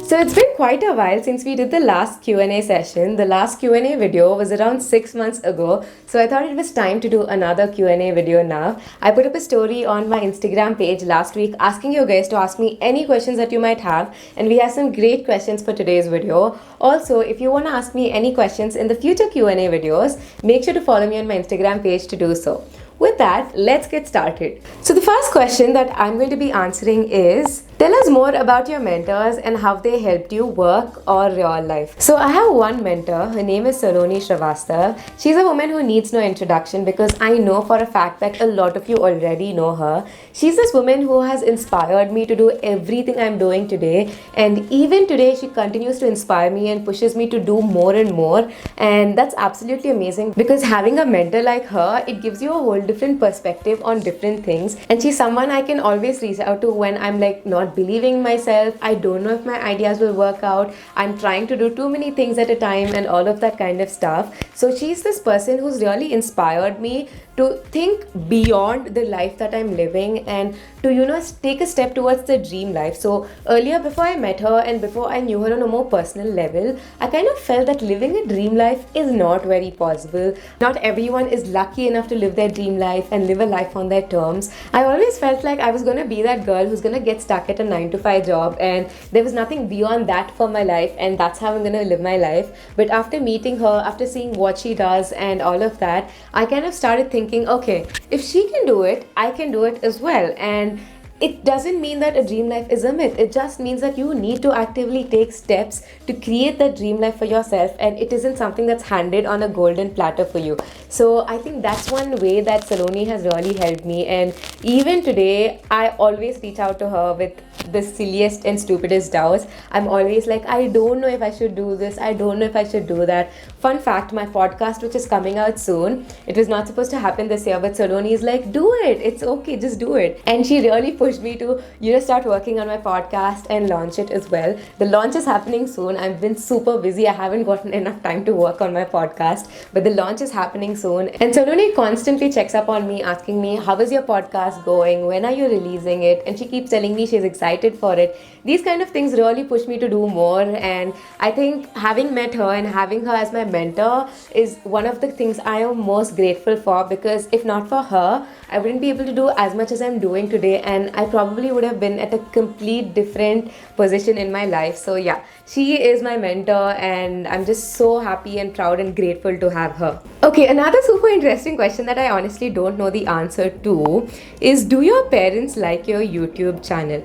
So it's been quite a while since we did the last Q&A session. The last Q&A video was around 6 months ago. So I thought it was time to do another Q&A video now. I put up a story on my Instagram page last week asking you guys to ask me any questions that you might have. And we have some great questions for today's video. Also, if you want to ask me any questions in the future Q&A videos, make sure to follow me on my Instagram page to do so. With that, let's get started. So the first question that I'm going to be answering is, tell us more about your mentors and how they helped you work or real life. So I have one mentor, her name is Sonitha. She's a woman who needs no introduction because I know for a fact that a lot of you already know her. She's this woman who has inspired me to do everything I'm doing today, and even today she continues to inspire me and pushes me to do more and more, and that's absolutely amazing because having a mentor like her, it gives you a whole different perspective on different things, and she's someone I can always reach out to when I'm like not believing myself, I don't know if my ideas will work out, I'm trying to do too many things at a time and all of that kind of stuff. So she's this person who's really inspired me to think beyond the life that I'm living and to take a step towards the dream life. So earlier, before I met her and before I knew her on a more personal level, I kind of felt that living a dream life is not very possible. Not everyone is lucky enough to live their dream life and live a life on their terms. I always felt like I was going to be that girl who's going to get stuck at a 9-to-5 job and there was nothing beyond that for my life, and that's how I'm going to live my life. But after meeting her, after seeing what she does and all of that, I kind of started thinking, okay, if she can do it, I can do it as well. And it doesn't mean that a dream life is a myth. It just means that you need to actively take steps to create that dream life for yourself, and it isn't something that's handed on a golden platter for you. So I think that's one way that Saloni has really helped me, and even today I always reach out to her with the silliest and stupidest doubts. I'm always like, I don't know if I should do this, I don't know if I should do that. Fun fact, my podcast, which is coming out soon, it was not supposed to happen this year, but Saloni is like, do it, it's okay, just do it. And she really pushed me to start working on my podcast and launch it as well. The launch is happening soon. I've been super busy, I haven't gotten enough time to work on my podcast, but the launch is happening soon. And Saloni constantly checks up on me, asking me, how is your podcast going, when are you releasing it? And she keeps telling me she's excited for it. These kind of things really push me to do more, and I think having met her and having her as my mentor is one of the things I am most grateful for, because if not for her, I wouldn't be able to do as much as I'm doing today, and I probably would have been at a complete different position in my life. So yeah, she is my mentor and I'm just so happy and proud and grateful to have her. Okay, another super interesting question that I honestly don't know the answer to is, do your parents like your YouTube channel?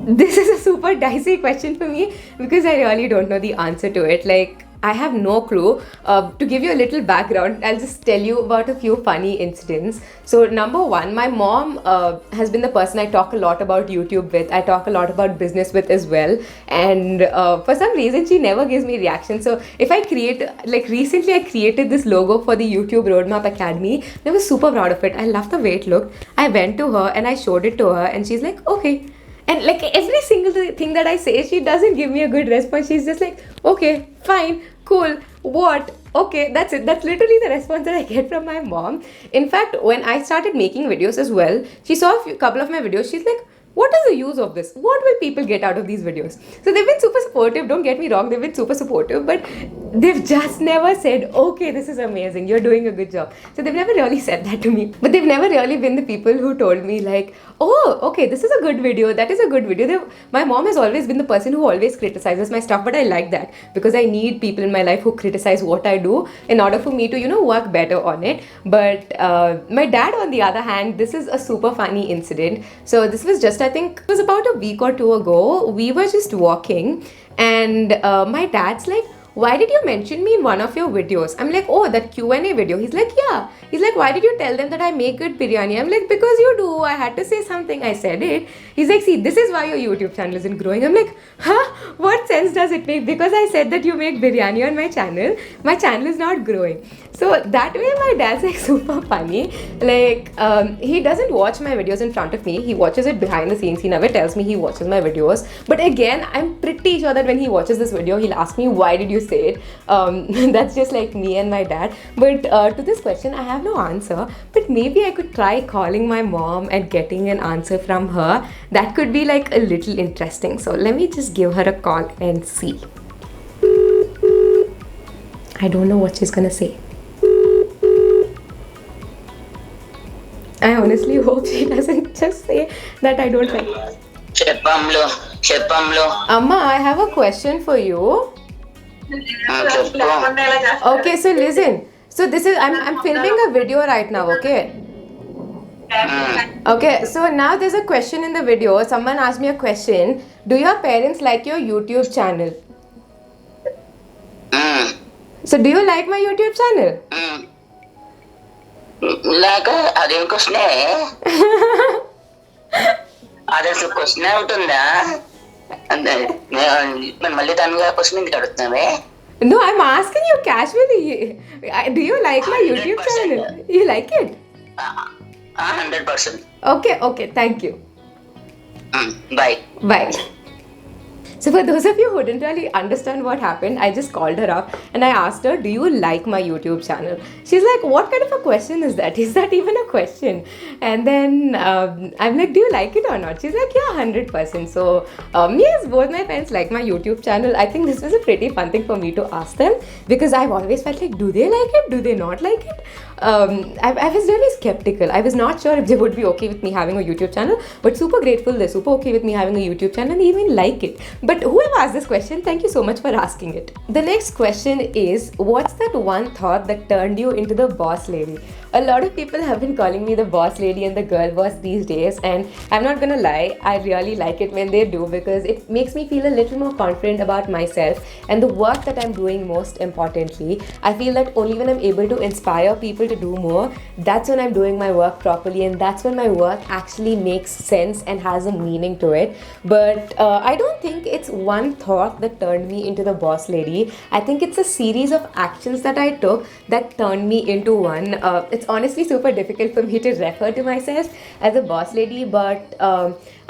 This is a super dicey question for me because I really don't know the answer to it. Like, I have no clue. To give you a little background, I'll just tell you about a few funny incidents. So number one, my mom has been the person I talk a lot about YouTube with. I talk a lot about business with as well. And for some reason, she never gives me reaction. So if I create, like recently I created this logo for the YouTube Roadmap Academy. I was super proud of it. I loved the way it looked. I went to her and I showed it to her and she's like, okay. And like every single thing that I say, she doesn't give me a good response. She's just like, okay, fine, cool, what? Okay, that's it. That's literally the response that I get from my mom. In fact, when I started making videos as well, she saw a couple of my videos. She's like, what is the use of this? What will people get out of these videos? So they've been super supportive, don't get me wrong, they've been super supportive, but they've just never said, okay, this is amazing, you're doing a good job. So they've never really said that to me. But they've never really been the people who told me like, oh, okay, this is a good video, that is a good video. My mom has always been the person who always criticizes my stuff, but I like that because I need people in my life who criticize what I do in order for me to, work better on it. But my dad, on the other hand, this is a super funny incident. So this was just, I think it was about a week or two ago. We were just walking and my dad's like, why did you mention me in one of your videos? I'm like, oh, that Q&A video. He's like, yeah. He's like, why did you tell them that I make good biryani? I'm like, because you do. I had to say something. I said it. He's like, see, this is why your YouTube channel isn't growing. I'm like, huh? What sense does it make? Because I said that you make biryani on my channel is not growing. So that way my dad's like super funny. Like, he doesn't watch my videos in front of me. He watches it behind the scenes. He never tells me he watches my videos. But again, I'm pretty sure that when he watches this video, he'll ask me, why did you say it. That's just like me and my dad. But to this question, I have no answer. But maybe I could try calling my mom and getting an answer from her. That could be like a little interesting. So let me just give her a call and see. I don't know what she's gonna say. I honestly hope she doesn't just say that I don't like it. Amma, I have a question for you. Okay, so listen. So this is I'm filming a video right now, okay? Okay, so now there's a question in the video. Someone asked me a question. Do your parents like your YouTube channel? So do you like my YouTube channel? అదేం question అది అసలు question ఉంటుందా మళ్ళీ తనగా question ఎందుకు అడుగుతున్నావే? No, I'm asking you casually. Do you like my YouTube channel? You like it? 100%. Okay, thank you. Bye. So for those of you who didn't really understand what happened, I just called her up and I asked her, do you like my YouTube channel? She's like, what kind of a question is that? Is that even a question? And then I'm like, do you like it or not? She's like, yeah, 100%. So yes, both my parents like my YouTube channel. I think this was a pretty fun thing for me to ask them because I've always felt like, do they like it? Do they not like it? I was really skeptical. I was not sure if they would be okay with me having a YouTube channel, but super grateful they're super okay with me having a YouTube channel and even like it. But whoever asked this question, thank you so much for asking it. The next question is, what's that one thought that turned you into the boss lady? A lot of people have been calling me the boss lady and the girl boss these days, and I'm not gonna lie, I really like it when they do because it makes me feel a little more confident about myself and the work that I'm doing. Most importantly, I feel that only when I'm able to inspire people to do more, that's when I'm doing my work properly, and that's when my work actually makes sense and has a meaning to it. But I don't think it's one thought that turned me into the boss lady. I think it's a series of actions that I took that turned me into one. It's honestly super difficult for me to refer to myself as a boss lady, but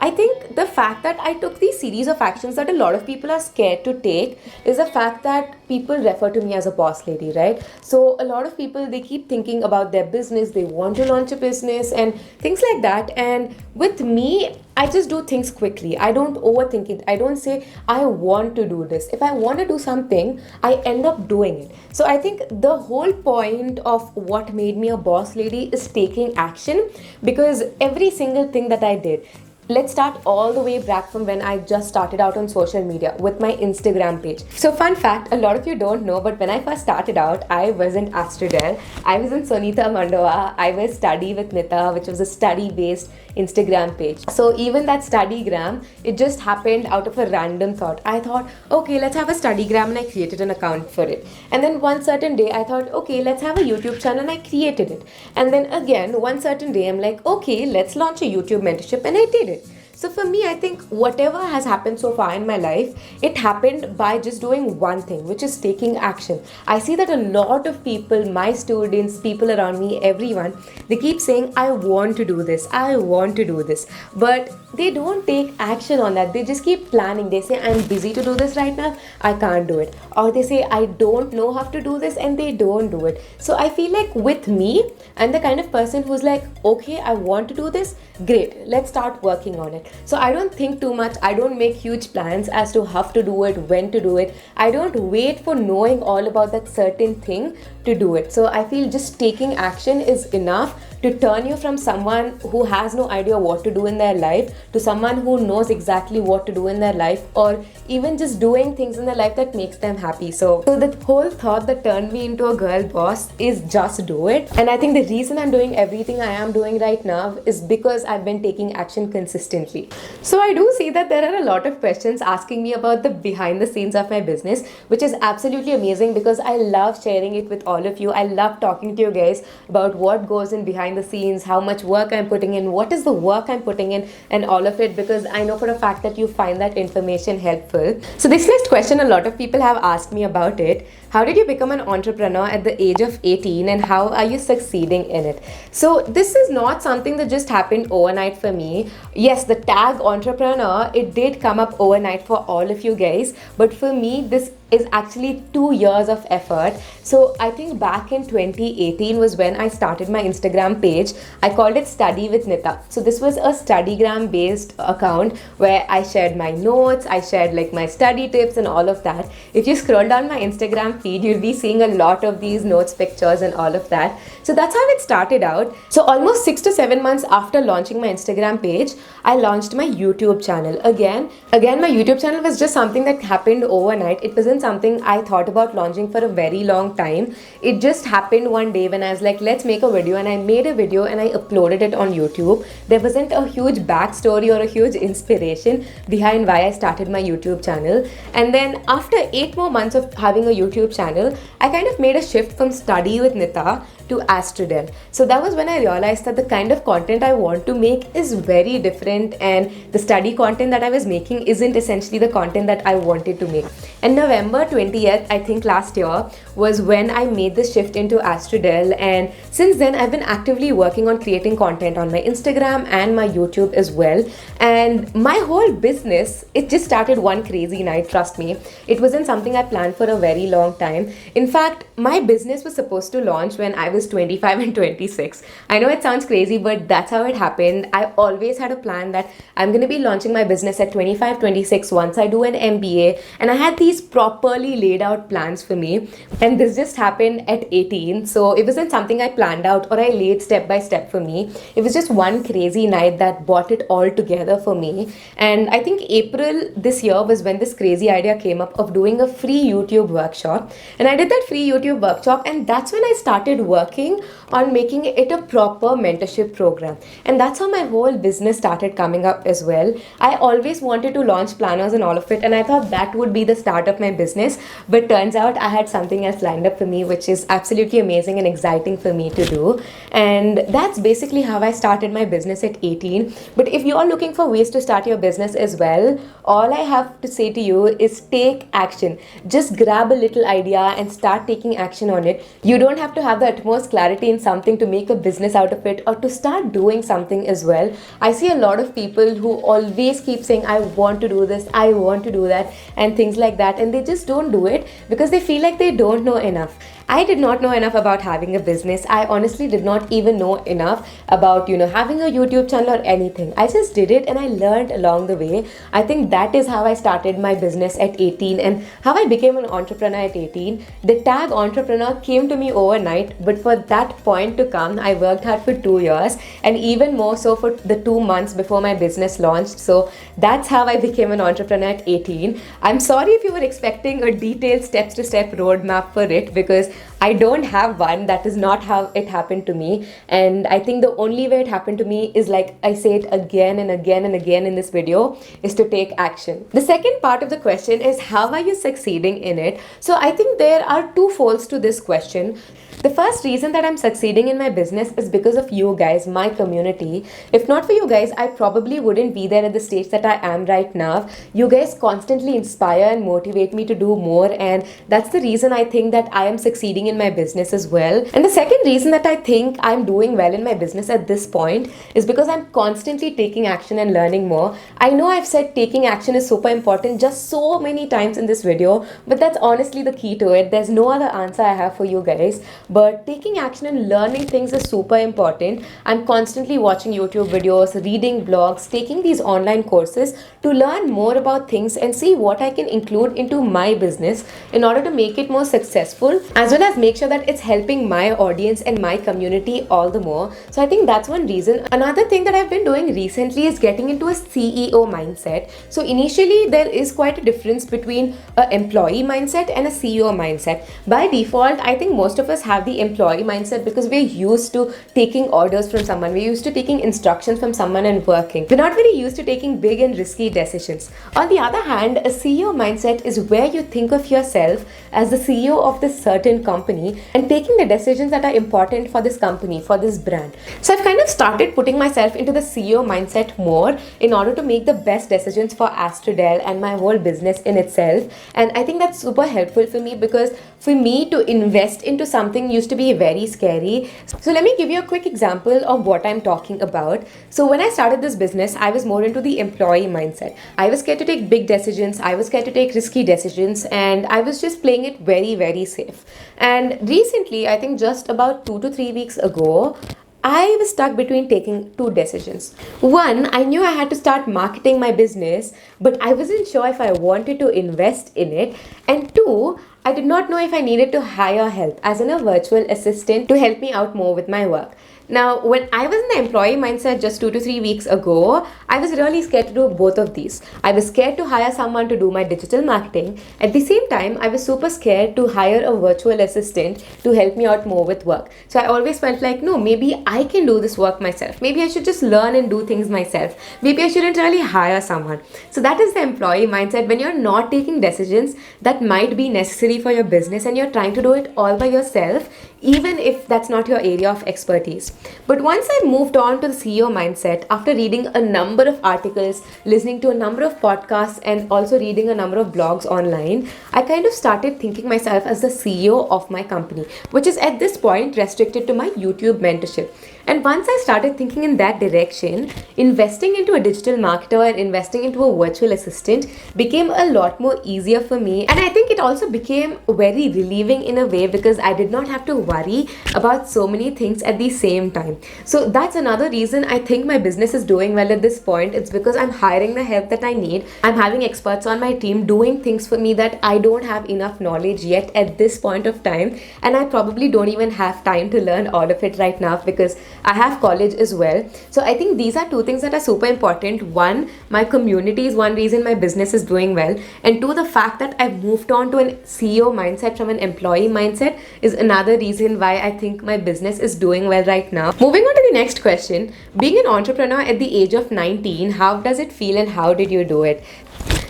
I think the fact that I took these series of actions that a lot of people are scared to take is the fact that people refer to me as a boss lady, right? So a lot of people, they keep thinking about their business, they want to launch a business and things like that. And with me, I just do things quickly. I don't overthink it. I don't say, I want to do this. If I want to do something, I end up doing it. So I think the whole point of what made me a boss lady is taking action, because every single thing that I did, let's start all the way back from when I just started out on social media with my Instagram page. So fun fact, a lot of you don't know, but when I first started out, I wasn't Astridelle. I was in Sonitha Mandova. I was Study with Nitha, which was a study-based Instagram page. So even that Studygram, it just happened out of a random thought. I thought, okay, let's have a Studygram, and I created an account for it. And then one certain day, I thought, okay, let's have a YouTube channel, and I created it. And then again, one certain day, I'm like, okay, let's launch a YouTube mentorship, and I did it. So for me, I think whatever has happened so far in my life, it happened by just doing one thing, which is taking action. I see that a lot of people, my students, people around me, everyone, they keep saying, I want to do this, I want to do this. But they don't take action on that. They just keep planning. They say, I'm busy to do this right now, I can't do it. Or they say, I don't know how to do this, and they don't do it. So I feel like with me, I'm the kind of person who's like, okay, I want to do this, great, let's start working on it. So I don't think too much. I don't make huge plans as to how to do it, when to do it. I don't wait for knowing all about that certain thing to do it. So I feel just taking action is enough to turn you from someone who has no idea what to do in their life to someone who knows exactly what to do in their life, or even just doing things in their life that makes them happy. So the whole thought that turned me into a girl boss is just do it. And I think the reason I'm doing everything I am doing right now is because I've been taking action consistently. So I do see that there are a lot of questions asking me about the behind the scenes of my business, which is absolutely amazing because I love sharing it with all of you. I love talking to you guys about what goes in behind the scenes, how much work I'm putting in, what is the work I'm putting in, and all of it, because I know for a fact that you find that information helpful. So this next question, a lot of people have asked me about it. How did you become an entrepreneur at the age of 18, and how are you succeeding in it? So this is not something that just happened overnight for me. Yes, the tag entrepreneur, it did come up overnight for all of you guys, but for me, this is actually 2 years of effort. So I think back in 2018 was when I started my Instagram page. I called it Study with Nitha. So this was a Studygram based account where I shared my notes, I shared like my study tips and all of that. If you scroll down my Instagram feed, you'll be seeing a lot of these notes, pictures and all of that. So that's how it started out. So almost 6 to 7 months after launching my Instagram page, I launched my YouTube channel. Again, my YouTube channel was just something that happened overnight. It wasn't something I thought about launching for a very long time. It just happened one day when I was like, let's make a video, and I made a video and I uploaded it on YouTube. There wasn't a huge backstory or a huge inspiration behind why I started my YouTube channel. And then after 8 more months of having a YouTube channel, I kind of made a shift from Study with Nitha to Astridelle. So that was when I realized that the kind of content I want to make is very different, and the study content that I was making isn't essentially the content that I wanted to make. And November 20th, I think last year, was when I made the shift into Astridelle, and since then I've been actively working on creating content on my Instagram and my YouTube as well. And my whole business, it just started one crazy night, trust me. It wasn't something I planned for a very long time. In fact, my business was supposed to launch when I was 25 and 26. I know it sounds crazy, but that's how it happened. I always had a plan that I'm going to be launching my business at 25, 26 once I do an MBA, and I had these properly laid out plans for me. And this just happened at 18. So it wasn't something I planned out or I laid step by step for me. It was just one crazy night that brought it all together for me. And I think April this year was when this crazy idea came up of doing a free YouTube workshop. And I did that free YouTube workshop, and that's when I started working on making it a proper mentorship program. And that's how my whole business started coming up as well. I always wanted to launch planners and all of it, and I thought that would be the start of my business. But turns out I had something else lined up for me, which is absolutely amazing and exciting for me to do. And that's basically how I started my business at 18. But if you're looking for ways to start your business as well, all I have to say to you is take action. Just grab a little idea and start taking action on it. You don't have to have the utmost clarity in something to make a business out of it or to start doing something as well. I see a lot of people who always keep saying, I want to do this, I want to do that, and things like that, and they just don't do it because they feel like they don't know enough. I did not know enough about having a business. I honestly did not even know enough about, having a YouTube channel or anything. I just did it and I learned along the way. I think that is how I started my business at 18 and how I became an entrepreneur at 18. The tag entrepreneur came to me overnight, but for that point to come, I worked hard for 2 years and even more so for the 2 months before my business launched. So that's how I became an entrepreneur at 18. I'm sorry if you were expecting a detailed steps-to-step roadmap for it, because I don't have one. That is not how it happened to me. And I think the only way it happened to me is, like I say it again and again and again in this video, is to take action. The second part of the question is, how are you succeeding in it? So I think there are two folds to this question. The first reason that I'm succeeding in my business is because of you guys, my community. If not for you guys, I probably wouldn't be there at the stage that I am right now. You guys constantly inspire and motivate me to do more, and that's the reason I think that I am succeeding in my business as well. And the second reason that I think I'm doing well in my business at this point is because I'm constantly taking action and learning more. I know I've said taking action is super important just so many times in this video, but that's honestly the key to it. There's no other answer I have for you guys. But taking action and learning things is super important. I'm constantly watching YouTube videos, reading blogs, taking these online courses to learn more about things and see what I can include into my business in order to make it more successful, as well as make sure that it's helping my audience and my community all the more. So I think that's one reason. Another thing that I've been doing recently is getting into a CEO mindset. So initially there is quite a difference between an employee mindset and a CEO mindset. By default, I think most of us have the employee mindset because we're used to taking orders from someone. We're used to taking instructions from someone and working. We're not very used to taking big and risky decisions. On the other hand, a CEO mindset is where you think of yourself as the CEO of this certain company and taking the decisions that are important for this company, for this brand. So I've kind of started putting myself into the CEO mindset more in order to make the best decisions for Astridelle and my whole business in itself. And I think that's super helpful for me, because for me to invest into something marketing used to be very scary. So let me give you a quick example of what I'm talking about. So when I started this business, I was more into the employee mindset. I was scared to take big decisions, I was scared to take risky decisions, and I was just playing it very, very safe. And recently, I think just about 2 to 3 weeks ago, I was stuck between taking two decisions. One, I knew I had to start marketing my business, but I wasn't sure if I wanted to invest in it. And two, I did not know if I needed to hire help, as in a virtual assistant, to help me out more with my work. Now, when I was in the employee mindset just 2 to 3 weeks ago, I was really scared to do both of these. I was scared to hire someone to do my digital marketing. At the same time, I was super scared to hire a virtual assistant to help me out more with work. So I always felt like, no, maybe I can do this work myself. Maybe I should just learn and do things myself. Maybe I shouldn't really hire someone. So that is the employee mindset. When you're not taking decisions that might be necessary for your business and you're trying to do it all by yourself, even if that's not your area of expertise. But once I moved on to the CEO mindset, after reading a number of articles, listening to a number of podcasts, and also reading a number of blogs online, I kind of started thinking myself as the CEO of my company, which is at this point restricted to my YouTube mentorship. And once I started thinking in that direction, investing into a digital marketer and investing into a virtual assistant became a lot more easier for me. And I think it also became very relieving in a way because I did not have to worry about so many things at the same time. So that's another reason I think my business is doing well at this point. It's because I'm hiring the help that I need. I'm having experts on my team doing things for me that I don't have enough knowledge yet at this point of time. And I probably don't even have time to learn all of it right now because I have college as well. So I think these are two things that are super important. One, my community is one reason my business is doing well. And two, the fact that I've moved on to an CEO mindset from an employee mindset is another reason why I think my business is doing well right now. Moving on to the next question. Being an entrepreneur at the age of 19, how does it feel and how did you do it?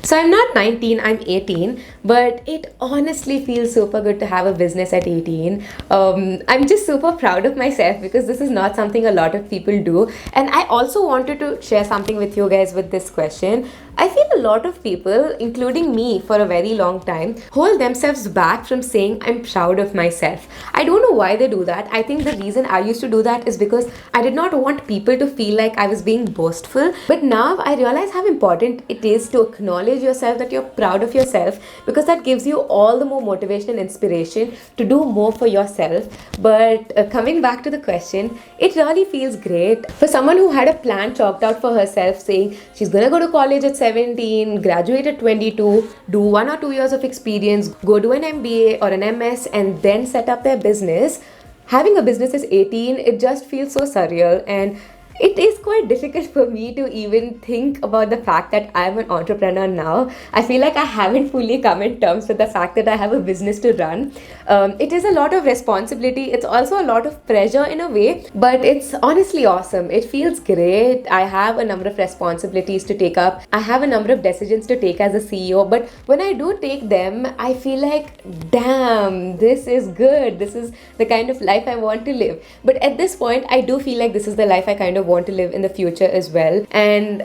So I'm not 19, I'm 18, but it honestly feels super good to have a business at 18. I'm just super proud of myself because this is not something a lot of people do. And I also wanted to share something with you guys with this question. I feel a lot of people, including me for a very long time, hold themselves back from saying I'm proud of myself. I don't know why they do that. I think the reason I used to do that is because I did not want people to feel like I was being boastful. But now I realize how important it is to acknowledge yourself that you're proud of yourself, because that gives you all the more motivation and inspiration to do more for yourself. But coming back to the question, it really feels great for someone who had a plan chalked out for herself, saying she's gonna go to college at 17, graduate at 22, do 1 or 2 years of experience, go do an MBA or an MS, and then set up their business. Having a business as 18, it just feels so surreal, and it is quite difficult for me to even think about the fact that I'm an entrepreneur now. I feel like I haven't fully come in terms with the fact that I have a business to run. It is a lot of responsibility. It's also a lot of pressure in a way, but it's honestly awesome. It feels great. I have a number of responsibilities to take up. I have a number of decisions to take as a CEO, but when I do take them, I feel like, damn, this is good. This is the kind of life I want to live. But at this point, I do feel like this is the life I kind of want to live in the future as well. And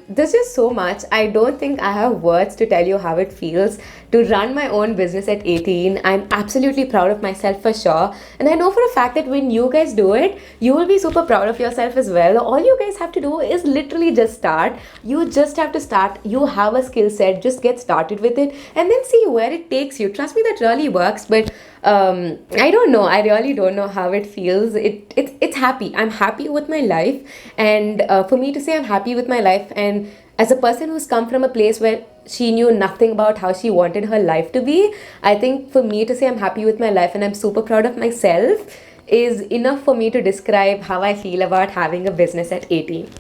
there's just so much. I don't think I have words to tell you how it feels to run my own business at 18. I'm absolutely proud of myself for sure. And I know for a fact that when you guys do it, you will be super proud of yourself as well. All you guys have to do is literally just start. You just have to start. You have a skill set. Just get started with it and then see where it takes you. Trust me, that really works. But I don't know. I really don't know how it feels. It's happy. I'm happy with my life. And for me to say I'm happy with my life, and as a person who's come from a place where she knew nothing about how she wanted her life to be, I think for me to say I'm happy with my life and I'm super proud of myself is enough for me to describe how I feel about having a business at 18.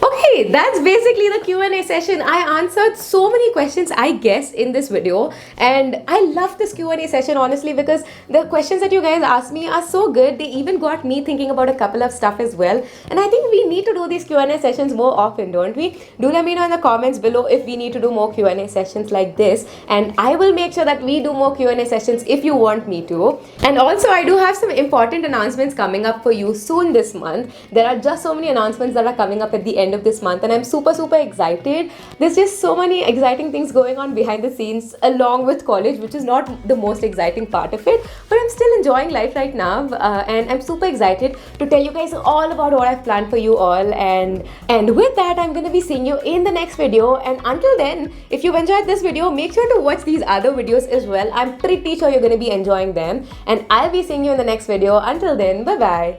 Okay, that's basically the Q&A session. I answered so many questions, I guess, in this video, and I love this Q&A session honestly because the questions that you guys asked me are so good. They even got me thinking about a couple of stuff as well, and I think we need to do these Q&A sessions more often, don't we? Do let me know in the comments below if we need to do more Q&A sessions like this, and I will make sure that we do more Q&A sessions if you want me to. And also, I do have some important announcements coming up for you soon this month. There are just so many announcements that are coming up at the end of this this month, and I'm super excited. There's just so many exciting things going on behind the scenes along with college, which is not the most exciting part of it, but I'm still enjoying life right now, and I'm super excited to tell you guys all about what I've planned for you all. And with that, I'm going to be seeing you in the next video, and until then, if you've enjoyed this video, make sure to watch these other videos as well. I'm pretty sure you're going to be enjoying them, and I'll be seeing you in the next video. Until then, bye bye.